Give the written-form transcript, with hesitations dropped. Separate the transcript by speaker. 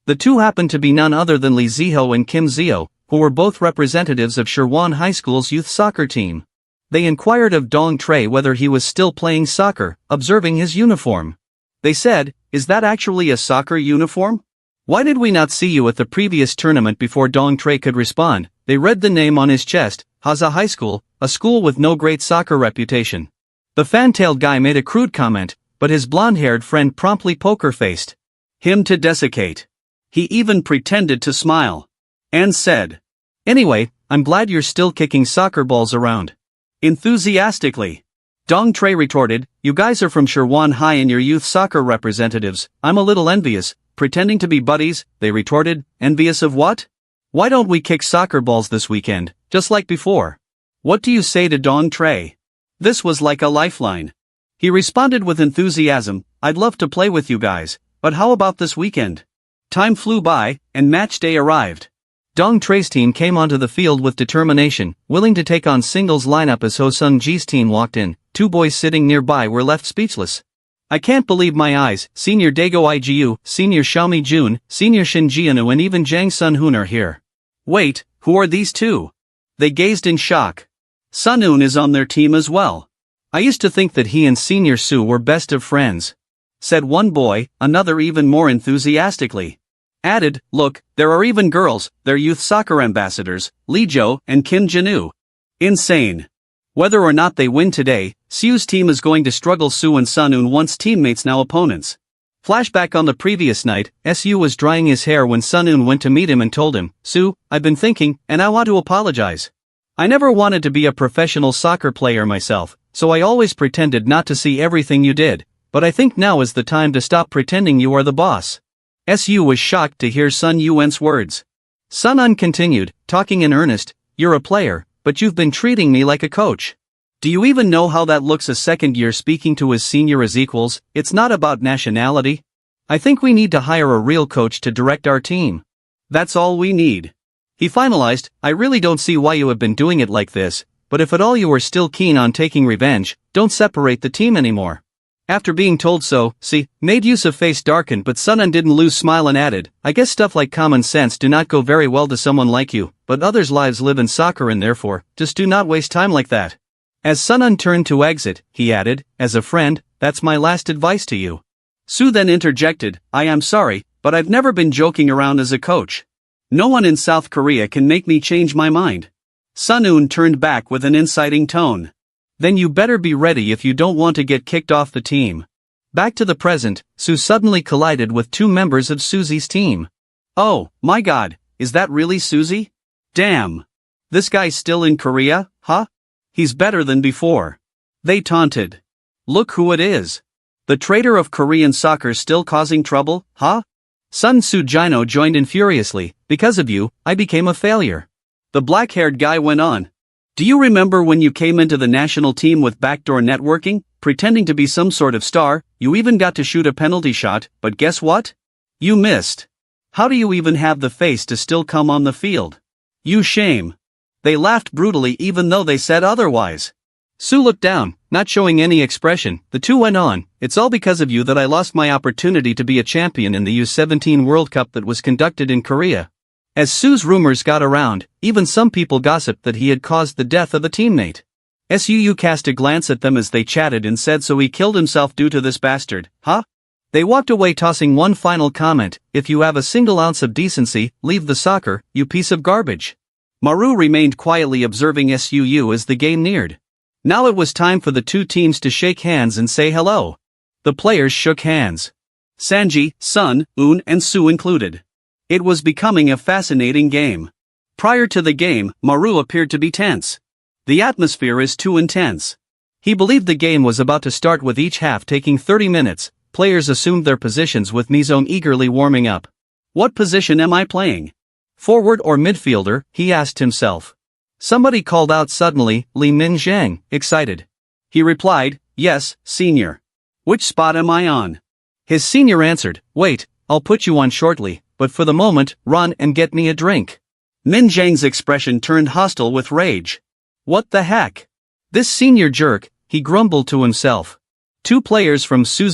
Speaker 1: The two happened to be none other than Lee Ziho and Kim Zio, who were both representatives of Sherwan High School's youth soccer team. They inquired of Dong Trey whether he was still playing soccer, observing his uniform. They said, "Is that actually a soccer uniform? Why did we not see you at the previous tournament?" Before Dong Trey could respond, they read the name on his chest, Haza High School, a school with no great soccer reputation. The fan-tailed guy made a crude comment, but his blonde-haired friend promptly poker-faced him to desiccate. He even pretended to smile and said, "Anyway, I'm glad you're still kicking soccer balls around." Enthusiastically, Dong Trey retorted, "You guys are from Sherwan High and your youth soccer representatives. I'm a little envious." Pretending to be buddies, they retorted, "Envious of what? Why don't we kick soccer balls this weekend, just like before?" What do you say to Dong Trey? This was like a lifeline. He responded with enthusiasm, "I'd love to play with you guys, but how about this weekend?" Time flew by, and match day arrived. Dong Trey's team came onto the field with determination, willing to take on singles lineup. As Ho Sung Ji's team walked in, two boys sitting nearby were left speechless. "I can't believe my eyes. Senior Dago Igu, Senior Xiaomi Jun, Senior Shin Jianu and even Jang Sun Hoon are here. Wait, who are these two?" They gazed in shock. Sun Hoon is on their team as well. "I used to think that he and Senior Su were best of friends," said one boy. Another, even more enthusiastically, added, "Look, there are even girls, they're youth soccer ambassadors, Lee Jo and Kim Jinu. Insane. Whether or not they win today, Su's team is going to struggle." Su and Sun Hoon, once teammates now opponents. Flashback on the previous night, Su was drying his hair when Sun Hoon went to meet him and told him, "Su, I've been thinking, and I want to apologize. I never wanted to be a professional soccer player myself, so I always pretended not to see everything you did, but I think now is the time to stop pretending you are the boss." Su was shocked to hear Sun Yuan's words. Sun Hoon continued, talking in earnest, "You're a player, but you've been treating me like a coach. Do you even know how that looks? A second year speaking to his senior as equals? It's not about nationality. I think we need to hire a real coach to direct our team. That's all we need." He finalized, "I really don't see why you have been doing it like this, but if at all you are still keen on taking revenge, don't separate the team anymore." After being told so, made Yusuf's face darkened, but Sun Hoon didn't lose smile and added, "I guess stuff like common sense do not go very well to someone like you, but others' lives live in soccer and therefore, just do not waste time like that." As Sun Hoon turned to exit, he added, "As a friend, that's my last advice to you." Su then interjected, "I am sorry, but I've never been joking around as a coach. No one in South Korea can make me change my mind." Sun Hoon turned back with an inciting tone. "Then you better be ready if you don't want to get kicked off the team." Back to the present, Su suddenly collided with two members of Susie's team. "Oh, my God, is that really Susie? Damn. This guy's still in Korea, huh? He's better than before." They taunted. "Look who it is. The traitor of Korean soccer still causing trouble, huh?" Sun Su Jino joined in furiously, "Because of you, I became a failure." The black-haired guy went on. "Do you remember when you came into the national team with backdoor networking, pretending to be some sort of star? You even got to shoot a penalty shot, but guess what? You missed. How do you even have the face to still come on the field? You shame." They laughed brutally even though they said otherwise. Su looked down, not showing any expression. The two went on, "It's all because of you that I lost my opportunity to be a champion in the U17 World Cup that was conducted in Korea." As Su's rumors got around, even some people gossiped that he had caused the death of a teammate. Suu cast a glance at them as they chatted and said, "So he killed himself due to this bastard, huh?" They walked away tossing one final comment, "If you have a single ounce of decency, leave the soccer, you piece of garbage." Maru remained quietly observing Suu as the game neared. Now it was time for the two teams to shake hands and say hello. The players shook hands. Sanji, Sun, Hoon and Su included. It was becoming a fascinating game. Prior to the game, Maru appeared to be tense. The atmosphere is too intense. He believed the game was about to start with each half taking 30 minutes. Players assumed their positions with Mizong eagerly warming up. "What position am I playing? Forward or midfielder?" he asked himself. Somebody called out suddenly, "Li Min Zhang," excited. He replied, "Yes, senior. Which spot am I on?" His senior answered, "Wait, I'll put you on shortly, but for the moment, run and get me a drink." Min Zhang's expression turned hostile with rage. "What the heck? This senior jerk," he grumbled to himself. Two players from Suzy